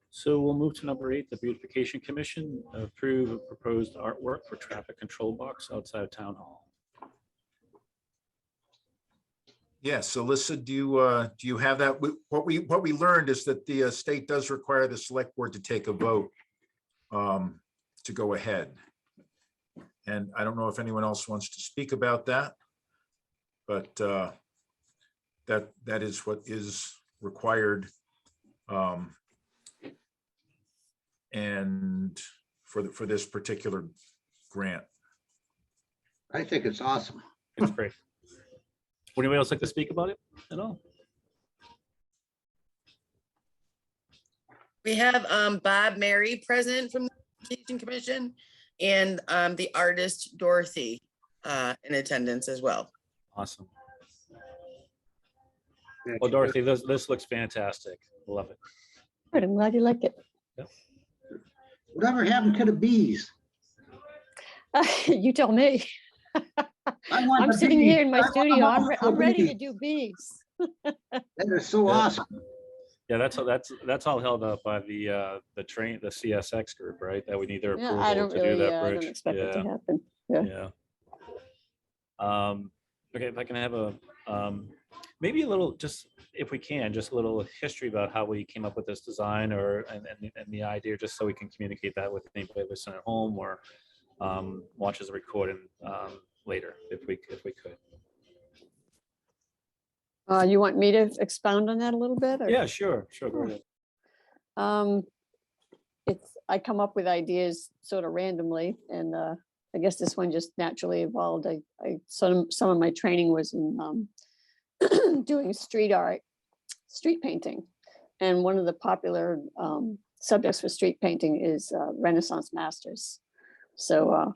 So we'll move to number 8, the Beautification Commission, approve a proposed artwork for traffic control box outside of Town Hall. Yes, Alyssa, do you have that? What we learned is that the state does require the select board to take a vote to go ahead. And I don't know if anyone else wants to speak about that, but that is what is required. And for this particular grant. I think it's awesome. It's great. Would anybody else like to speak about it at all? We have Bob Mary present from the Beautification Commission and the artist Dorothy in attendance as well. Awesome. Well, Dorothy, this looks fantastic. Love it. Good, I'm glad you like it. Whatever happened to the bees? You tell me. I want I'm the sitting bees. here in my I want studio. them all I'm ready to bees. do bees. That is so awesome. Yeah, that's all held up by the CSX group, right? That we need their Yeah, I approval don't to do really, that I bridge. don't expect it to Yeah, happen. Yeah. yeah. Okay, if I can have a maybe a little, just if we can, just a little history about how we came up with this design and the idea, just so we can communicate that with anybody listening at home or watches the recording later, if we could. You want me to expound on that a little bit? Or? Yeah, sure, go ahead. I come up with ideas sort of randomly, and I guess this one just naturally evolved. Some of my training was in doing street art, street painting, and one of the popular subjects for street painting is Renaissance masters. So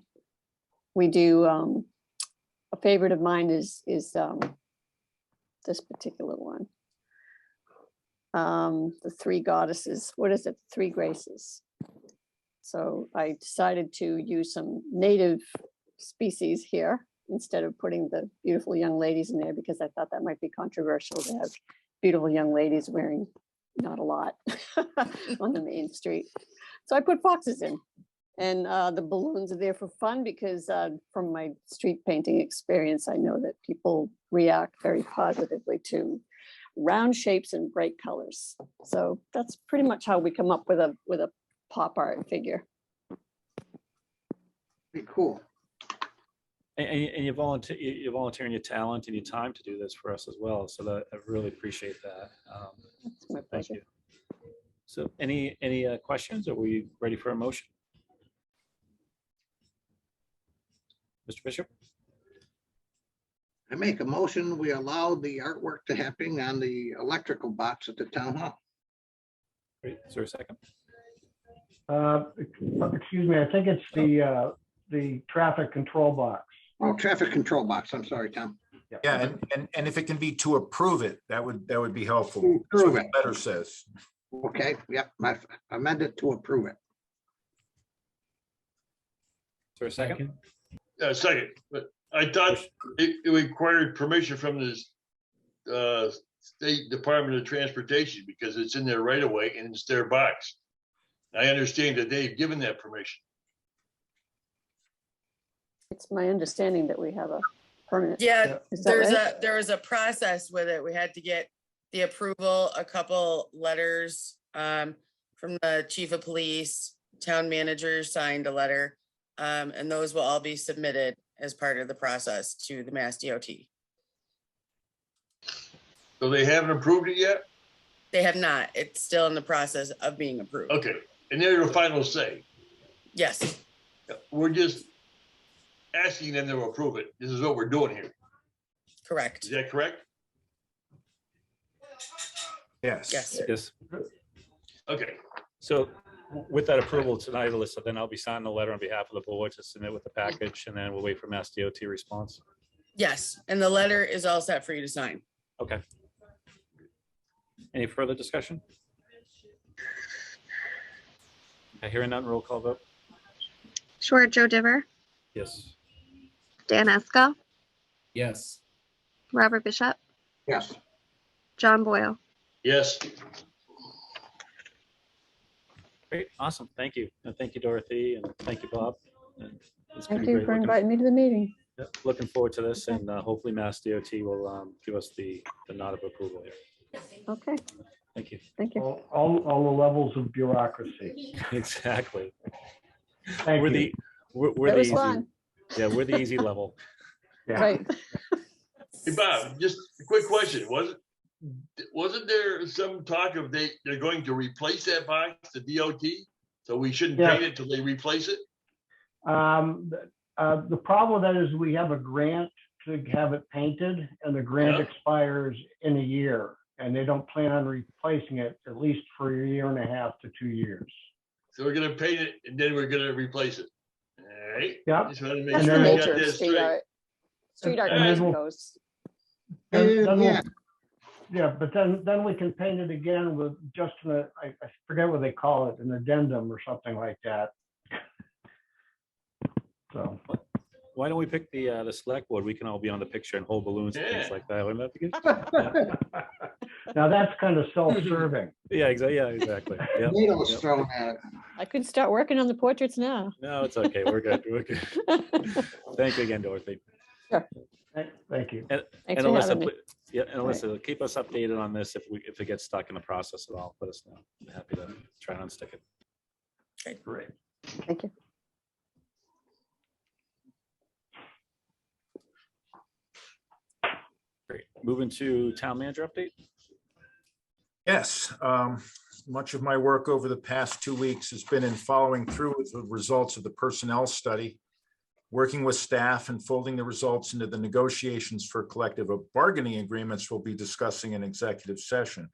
we do a favorite of mine is this particular one. The three goddesses, what is it? Three graces. So I decided to use some native species here instead of putting the beautiful young ladies in there, because I thought that might be controversial to have beautiful young ladies wearing not a lot on the main street. So I put foxes in, and the balloons are there for fun because from my street painting experience, I know that people react very positively to round shapes and bright colors. So that's pretty much how we come up with a pop art figure. Pretty cool. And you're volunteering your talent and your time to do this for us as well. So that I really appreciate that. It's my Thank pleasure. you. So any questions? Are we ready for a motion? Mr. Bishop? I make a motion, we allow the artwork to happen on the electrical box at the town hall. Great. Is there a second? Excuse me, I think it's the traffic control box. Oh, traffic control box. I'm sorry, Tom. Yeah, and if it can be to approve it, that would be helpful. To That's what approve the it. letter says. Okay, yep, I amended to approve it. Is there a second? Second, but I thought it required permission from the State Department of Transportation because it's in their right of way and it's their box. I understand that they've given that permission. It's my understanding that we have a permanent. Yeah, Is that right? there was a process with it. We had to get the approval, a couple letters from the chief of police, town manager signed a letter, and those will all be submitted as part of the process to the Mass DOT. So they haven't approved it yet? They have not. It's still in the process of being approved. Okay, and they're the final say. Yes, We're just asking them to approve it. This is what we're doing here. correct. Is that correct? Yes. Yes. Yes. Okay. So with that approval tonight, Alyssa, then I'll be signing the letter on behalf of the board to submit with the package, and then we'll wait for Mass DOT response. Yes, and the letter is all set for you to sign. Okay. Any further discussion? I hear none. Roll call vote. Sure, Joe Diver, Yes. Dan Esco, Yes. Robert Bishop, Yes. John Boyle. Yes. Great. Awesome. Thank you. And thank you, Dorothy. And thank you, Bob. And it's gonna Thank be you great. for Looking- inviting me to the meeting. yeah, Looking forward to this, and hopefully Mass DOT will give us the nod of approval here. Okay, Thank you. thank you. All the levels of bureaucracy. Exactly. Thank We're you. the we're That the was easy. fun. Yeah, we're the easy level. Yeah. Right. Hey, Bob, just a quick question. Wasn't there some talk of they're going to replace that box, the DOT? So we shouldn't Yeah. paint it till they replace it? The problem with that is we have a grant to have it painted and the grant Yeah. expires in a year. And they don't plan on replacing it at least for a year and a half to 2 years. So we're gonna paint it and then we're gonna replace it. All right? Yep. Just wanted to make That's sure the we got nature of that street straight. art. Street art And comes then and we'll- goes. Then Yeah. Yeah, but then we can paint it again with just I forget what they call it, an addendum or something like that. So, Why don't we pick the select board? We can all be on the picture and hold balloons and things Yeah. like that. Wouldn't that be good? now that's kind of self-serving. Yeah, exactly. Yeah, exactly. Yep, Tomatoes yep. thrown at it. I could start working on the portraits now. No, it's okay. We're good. We're good. Thank you again, Dorothy. Thank you. And Thanks for Alyssa, having me. yeah, and Alyssa, keep us updated on this if it gets stuck in the process at all. Let us know. I'm happy to try and unstick it. Great. Thank you. Great. Moving to town manager update. Yes, much of my work over the past 2 weeks has been in following through with the results of the personnel study, working with staff and folding the results into the negotiations for collective bargaining agreements we'll be discussing in executive session.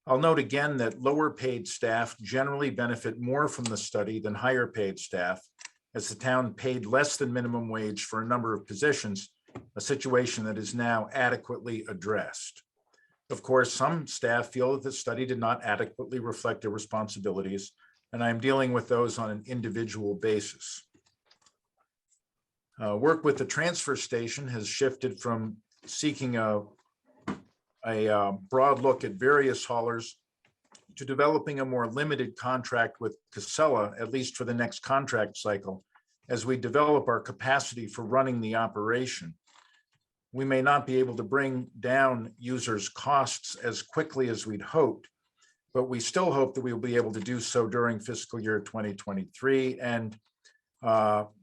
I'll note again that lower paid staff generally benefit more from the study than higher paid staff, as the town paid less than minimum wage for a number of positions, a situation that is now adequately addressed. Of course, some staff feel that the study did not adequately reflect their responsibilities, and I'm dealing with those on an individual basis. Work with the transfer station has shifted from seeking a broad look at various haulers to developing a more limited contract with Casella, at least for the next contract cycle, as we develop our capacity for running the operation. We may not be able to bring down users' costs as quickly as we'd hoped, but we still hope that we will be able to do so during fiscal year 2023 and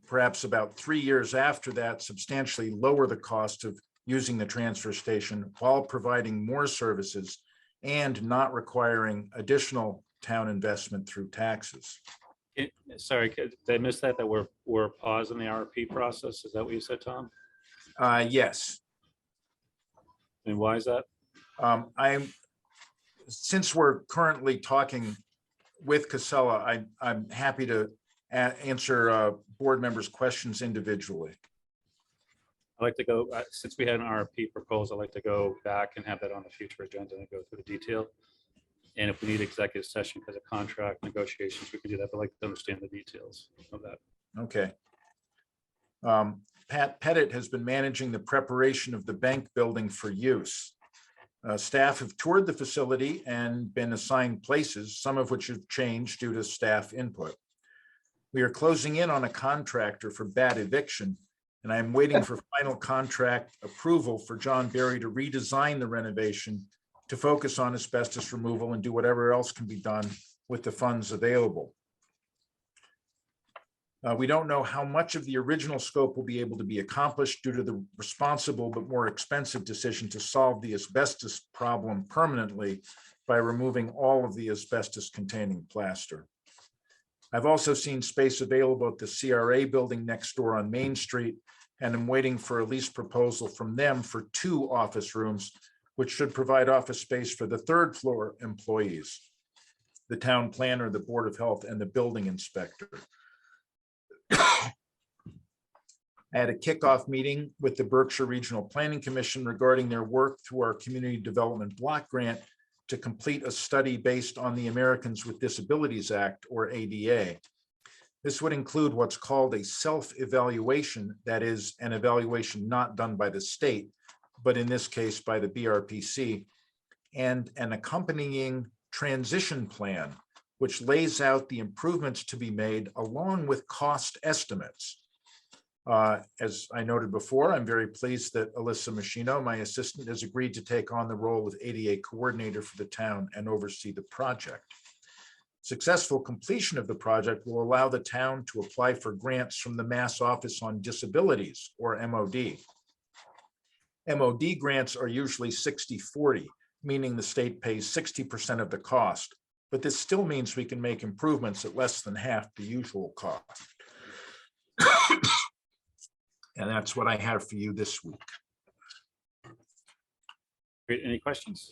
perhaps about 3 years after that, substantially lower the cost of using the transfer station while providing more services and not requiring additional town investment through taxes. Sorry, did I miss that we're pausing the RFP process? Is that what you said, Tom? Yes. And why is that? Since we're currently talking with Casella, I'm happy to answer board members' questions individually. I'd like to go, since we had an RFP proposal, I'd like to go back and have that on a future agenda and go through the detail. And if we need executive session because of contract negotiations, we can do that, but I'd like to understand the details of that. Okay. Pat Pettit has been managing the preparation of the bank building for use. Staff have toured the facility and been assigned places, some of which have changed due to staff input. We are closing in on a contractor for bad eviction, and I'm waiting for final contract approval for John Berry to redesign the renovation to focus on asbestos removal and do whatever else can be done with the funds available. We don't know how much of the original scope will be able to be accomplished due to the responsible but more expensive decision to solve the asbestos problem permanently by removing all of the asbestos-containing plaster. I've also seen space available at the CRA building next door on Main Street, and I'm waiting for a lease proposal from them for 2 office rooms, which should provide office space for the 3rd floor employees, the town planner, the Board of Health, and the building inspector. I had a kickoff meeting with the Berkshire Regional Planning Commission regarding their work through our Community Development Block Grant to complete a study based on the Americans with Disabilities Act, or ADA. This would include what's called a self-evaluation, that is, an evaluation not done by the state, but in this case by the BRPC, and an accompanying transition plan, which lays out the improvements to be made along with cost estimates. As I noted before, I'm very pleased that Alyssa Machino, my assistant, has agreed to take on the role of ADA coordinator for the town and oversee the project. Successful completion of the project will allow the town to apply for grants from the Mass Office on Disabilities, or MOD. MOD grants are usually 60-40, meaning the state pays 60% of the cost, but this still means we can make improvements at less than half the usual cost. And that's what I have for you this week. Great. Any questions?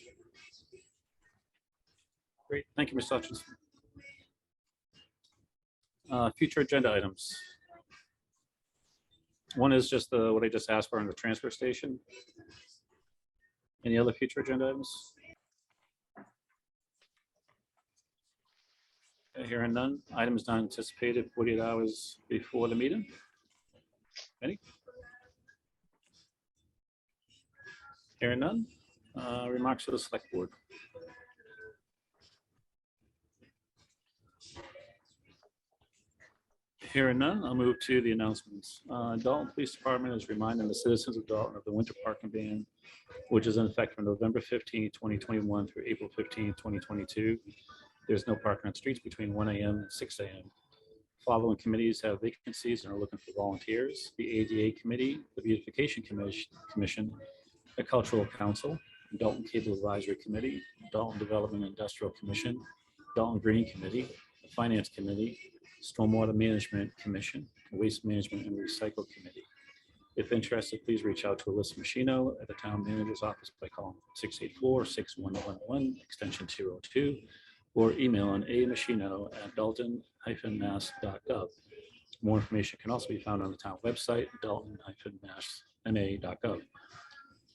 Great. Thank you, Mr. Hutchinson. Future agenda items. One is just what I just asked for in the transfer station. Any other future agenda items? Okay, hearing none. Items not anticipated 48 hours before the meeting. Any? Hearing none. Remarks to the select board. Hearing none, I'll move to the announcements. Dalton Police Department is reminding the citizens of Dalton of the winter parking ban, which is in effect from November 15, 2021 through April 15, 2022. There's no parking on streets between 1 a.m. and 6 a.m. Following committees have vacancies and are looking for volunteers: the ADA Committee, the Beautification Commission, the Cultural Council, Dalton Cable Advisory Committee, Dalton Development Industrial Commission, Dalton Green Committee, the Finance Committee, Stormwater Management Commission, Waste Management and Recycle Committee. If interested, please reach out to Alyssa Machino at the Town Manager's Office by calling 684-6111, extension 202, or email on amachino@dalton-mass.gov. More information can also be found on the town website, dalton-mass.ma.gov.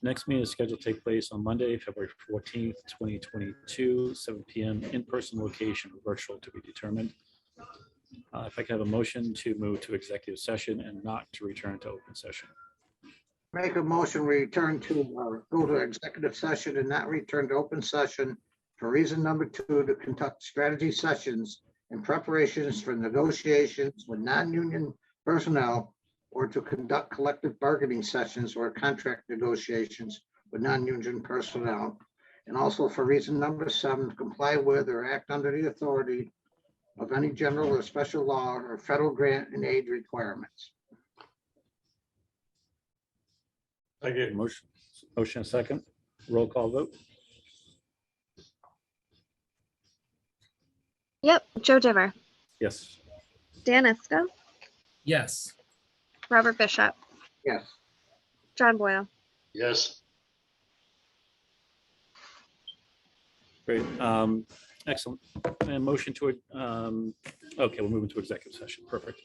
Next meeting is scheduled to take place on Monday, February 14th, 2022, 7 p.m. in-person location, virtual to be determined. If I could have a motion to move to executive session and not to return to open session. Make a motion, we return to, go to executive session and not return to open session for reason number 2, to conduct strategy sessions in preparations for negotiations with non-union personnel, or to conduct collective bargaining sessions or contract negotiations with non-union personnel. And also for reason number 7, to comply with or act under the authority of any general or special law or federal grant and aid requirements. Motion and second. Roll call vote. Yep, Joe Dimmer, Yes. Dan Iska, Yes. Robert Bishop, Yes. John Boyle. Yes. Great. Excellent. And motion to, okay, we're moving to executive session. Perfect.